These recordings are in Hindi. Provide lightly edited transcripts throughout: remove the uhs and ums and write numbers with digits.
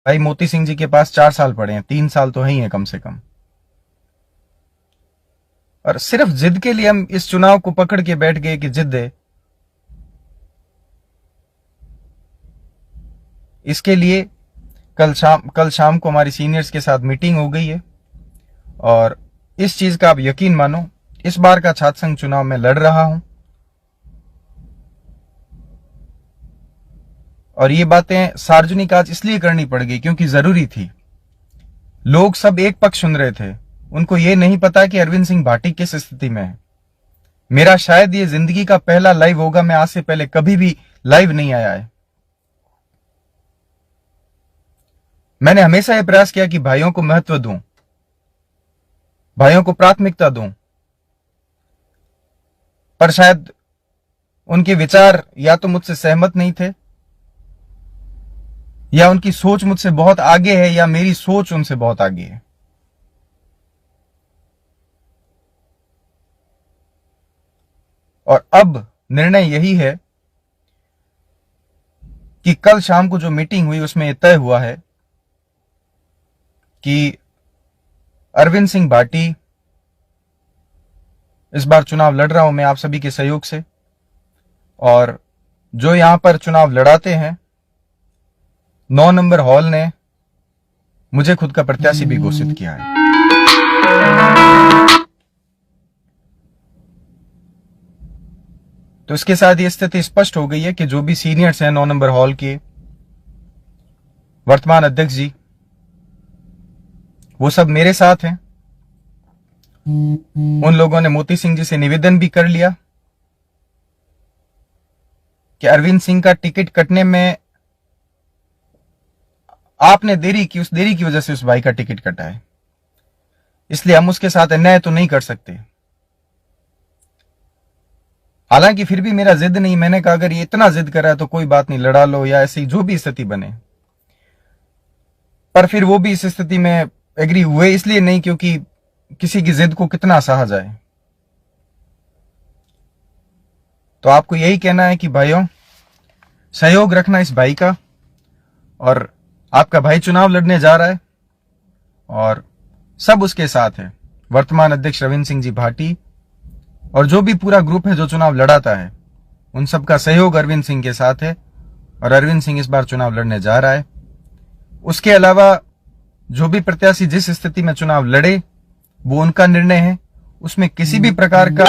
भाई मोती सिंह जी के पास 4 साल पड़े हैं, 3 साल तो है ही है कम से कम। और सिर्फ जिद के लिए हम इस चुनाव को पकड़ के बैठ गए कि जिद है। इसके लिए कल शाम को हमारी सीनियर्स के साथ मीटिंग हो गई है और इस चीज का आप यकीन मानो, इस बार का छात्र संघ चुनाव में लड़ रहा हूं और ये बातें सार्वजनिक आज इसलिए करनी पड़ गई क्योंकि जरूरी थी। लोग सब एक पक्ष सुन रहे थे, उनको ये नहीं पता कि अरविंद सिंह भाटी किस स्थिति में है। मेरा शायद ये जिंदगी का पहला लाइव होगा, मैं आज से पहले कभी भी लाइव नहीं आया है। मैंने हमेशा यह प्रयास किया कि भाइयों को महत्व दूं, भाइयों को प्राथमिकता दूं, पर शायद उनके विचार या तो मुझसे सहमत नहीं थे या उनकी सोच मुझसे बहुत आगे है या मेरी सोच उनसे बहुत आगे है। और अब निर्णय यही है कि कल शाम को जो मीटिंग हुई उसमें यह तय हुआ है कि अरविंद सिंह भाटी इस बार चुनाव लड़ रहा हूं मैं आप सभी के सहयोग से, और जो यहां पर चुनाव लड़ाते हैं 9 नंबर हॉल ने मुझे खुद का प्रत्याशी भी घोषित किया है। तो इसके साथ ये स्थिति स्पष्ट हो गई है कि जो भी सीनियर्स हैं 9 नंबर हॉल के वर्तमान अध्यक्ष जी, वो सब मेरे साथ हैं। उन लोगों ने मोती सिंह जी से निवेदन भी कर लिया कि अरविंद सिंह का टिकट कटने में आपने देरी की, उस देरी की वजह से उस भाई का टिकट कटा है, इसलिए हम उसके साथ अन्याय तो नहीं कर सकते। हालांकि फिर भी मेरा जिद नहीं, मैंने कहा अगर ये इतना जिद कर रहा है तो कोई बात नहीं, लड़ा लो या ऐसी जो भी स्थिति बने। पर फिर वो भी इस स्थिति में एग्री हुए, इसलिए नहीं क्योंकि किसी की जिद को कितना सहा जाए। तो आपको यही कहना है कि भाइयों सहयोग रखना इस भाई का, और आपका भाई चुनाव लड़ने जा रहा है और सब उसके साथ है। वर्तमान अध्यक्ष रविंद्र सिंह जी भाटी और जो भी पूरा ग्रुप है जो चुनाव लड़ाता है, उन सबका सहयोग अरविंद सिंह के साथ है और अरविंद सिंह इस बार चुनाव लड़ने जा रहा है। उसके अलावा जो भी प्रत्याशी जिस स्थिति में चुनाव लड़े वो उनका निर्णय है, उसमें किसी भी प्रकार का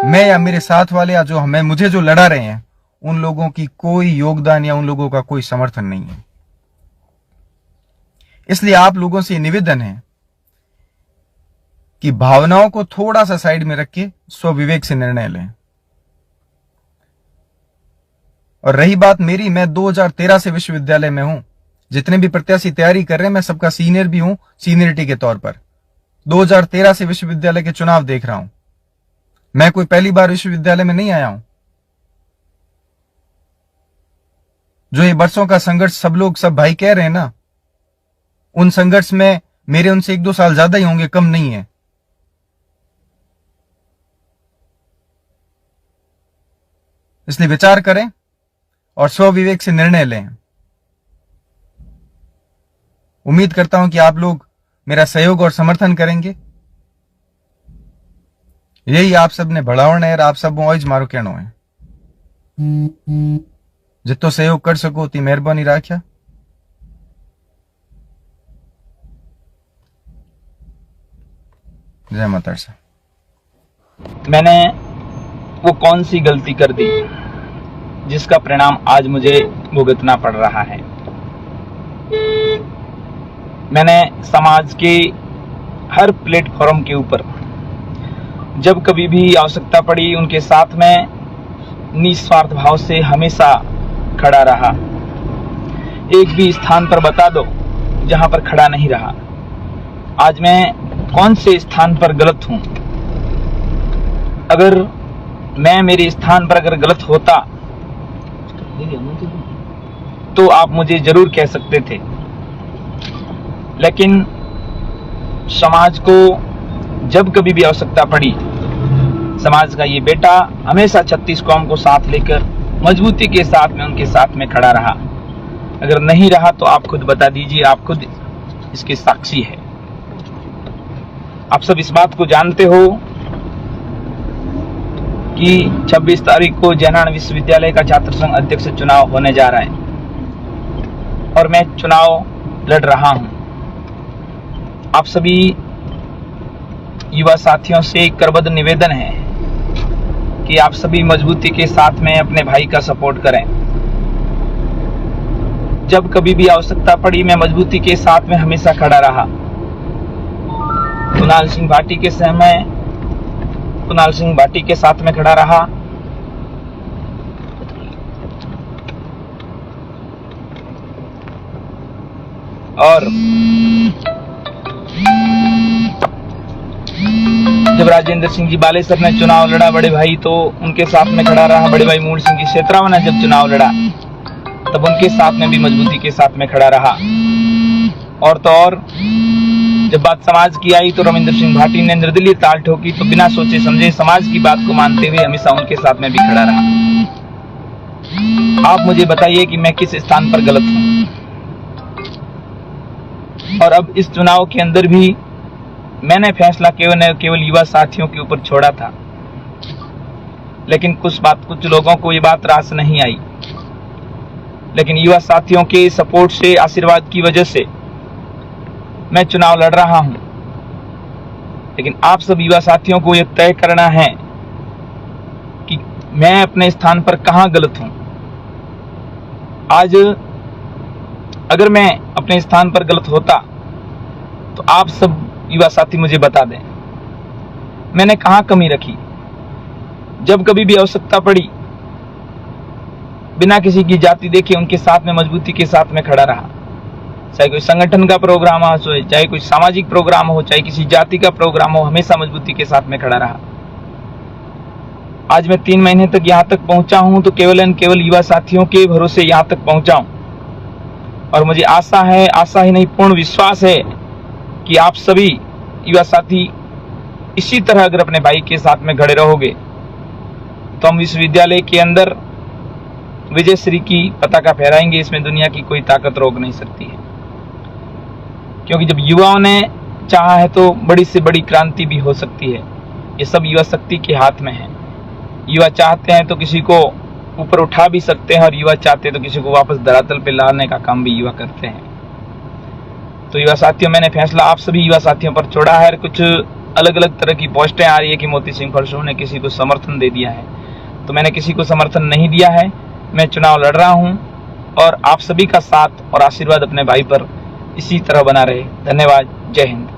मैं या मेरे साथ वाले या जो मुझे जो लड़ा रहे हैं उन लोगों की कोई योगदान या उन लोगों का कोई समर्थन नहीं है। इसलिए आप लोगों से निवेदन है कि भावनाओं को थोड़ा सा साइड में रख के स्वविवेक से निर्णय लें। और रही बात मेरी, मैं 2013 से विश्वविद्यालय में हूं। जितने भी प्रत्याशी तैयारी कर रहे हैं मैं सबका सीनियर भी हूं, सीनियरिटी के तौर पर 2013 से विश्वविद्यालय के चुनाव देख रहा हूं। मैं कोई पहली बार विश्वविद्यालय में नहीं आया हूं। जो ये बरसों का संघर्ष सब भाई कह रहे हैं ना, उन संघर्ष में मेरे उनसे 1-2 साल ज्यादा ही होंगे, कम नहीं है। इसलिए विचार करें और स्वविवेक से निर्णय लें। उम्मीद करता हूं कि आप लोग मेरा सहयोग और समर्थन करेंगे। यही आप सब ने बढ़ावण है, आप सब आज मारो कहनो है। जितो सहयोग कर सको उतनी मेहरबानी राख्या। जय माता सा। मैंने वो कौन सी गलती कर दी जिसका परिणाम आज मुझे भुगतना पड़ रहा है। मैंने समाज के हर प्लेटफॉर्म के ऊपर जब कभी भी आवश्यकता पड़ी उनके साथ में निस्वार्थ भाव से हमेशा खड़ा रहा। एक भी स्थान पर बता दो जहां पर खड़ा नहीं रहा। आज मैं कौन से स्थान पर गलत हूं? अगर मैं मेरे स्थान पर अगर गलत होता तो आप मुझे जरूर कह सकते थे, लेकिन समाज को जब कभी भी आवश्यकता पड़ी, समाज का ये बेटा हमेशा 36 कौम को साथ लेकर मजबूती के साथ में उनके साथ में खड़ा रहा। अगर नहीं रहा तो आप खुद बता दीजिए, आप खुद इसके साक्षी है। आप सब इस बात को जानते हो कि 26 तारीख को जयनारायण विश्वविद्यालय का छात्र संघ अध्यक्ष चुनाव होने जा रहा है और मैं चुनाव लड़ रहा हूं। आप सभी युवा साथियों से एक करबद्ध निवेदन है कि आप सभी मजबूती के साथ में अपने भाई का सपोर्ट करें। जब कभी भी आवश्यकता पड़ी मैं मजबूती के साथ में हमेशा खड़ा रहा। कुणाल सिंह भाटी के समय कुणाल सिंह भाटी के साथ में खड़ा रहा, और जब राजेंद्र सिंह जी बालेसर ने चुनाव लड़ा बड़े भाई, तो उनके साथ में खड़ा रहा। बड़े भाई मूल सिंह जी क्षेत्रावन ने जब चुनाव लड़ा तब उनके साथ में भी मजबूती के साथ में खड़ा रहा। और तो और जब बात समाज की आई तो रविंद्र सिंह भाटी ने निर्दलीय ताल ठोकी, तो बिना सोचे समझे समाज की बात को मानते हुए हमेशा उनके साथ में भी खड़ा रहा। आप मुझे बताइए कि मैं किस स्थान पर गलत हूं। और अब इस चुनाव के अंदर भी मैंने फैसला केवल युवा साथियों के ऊपर छोड़ा था, लेकिन कुछ लोगों को ये बात रास नहीं आई। लेकिन युवा साथियों के सपोर्ट से, आशीर्वाद की वजह से मैं चुनाव लड़ रहा हूं। लेकिन आप सब युवा साथियों को यह तय करना है कि मैं अपने स्थान पर कहां गलत हूं। आज अगर मैं अपने स्थान पर गलत होता तो आप सब युवा साथी मुझे बता दें मैंने कहां कमी रखी। जब कभी भी आवश्यकता पड़ी बिना किसी की जाति देखे उनके साथ में मजबूती के साथ में खड़ा रहा। चाहे कोई संगठन का प्रोग्राम हो, चाहे कोई सामाजिक प्रोग्राम हो, चाहे किसी जाति का प्रोग्राम हो, हमेशा मजबूती के साथ में खड़ा रहा। आज मैं 3 महीने तक यहाँ तक पहुंचा हूं तो केवल युवा साथियों के भरोसे यहाँ तक पहुंचा हूं। और मुझे आशा ही नहीं पूर्ण विश्वास है कि आप सभी युवा साथी इसी तरह अगर अपने भाई के साथ में खड़े रहोगे तो हम विश्वविद्यालय के अंदर विजय श्री की पताका फहराएंगे। इसमें दुनिया की कोई ताकत रोक नहीं सकती है, क्योंकि जब युवाओं ने चाहा है तो बड़ी से बड़ी क्रांति भी हो सकती है। ये सब युवा शक्ति के हाथ में है। युवा चाहते हैं तो किसी को ऊपर उठा भी सकते हैं, और युवा चाहते हैं तो किसी को वापस धरातल पे लाने का काम भी युवा करते हैं। तो युवा साथियों, मैंने फैसला आप सभी युवा साथियों पर छोड़ा है। कुछ अलग अलग तरह की पोस्टें आ रही है कि मोती सिंह फरसू ने किसी को समर्थन दे दिया है, तो मैंने किसी को समर्थन नहीं दिया है। मैं चुनाव लड़ रहा हूं और आप सभी का साथ और आशीर्वाद अपने भाई पर इसी तरह बना रहे। धन्यवाद। जय हिंद।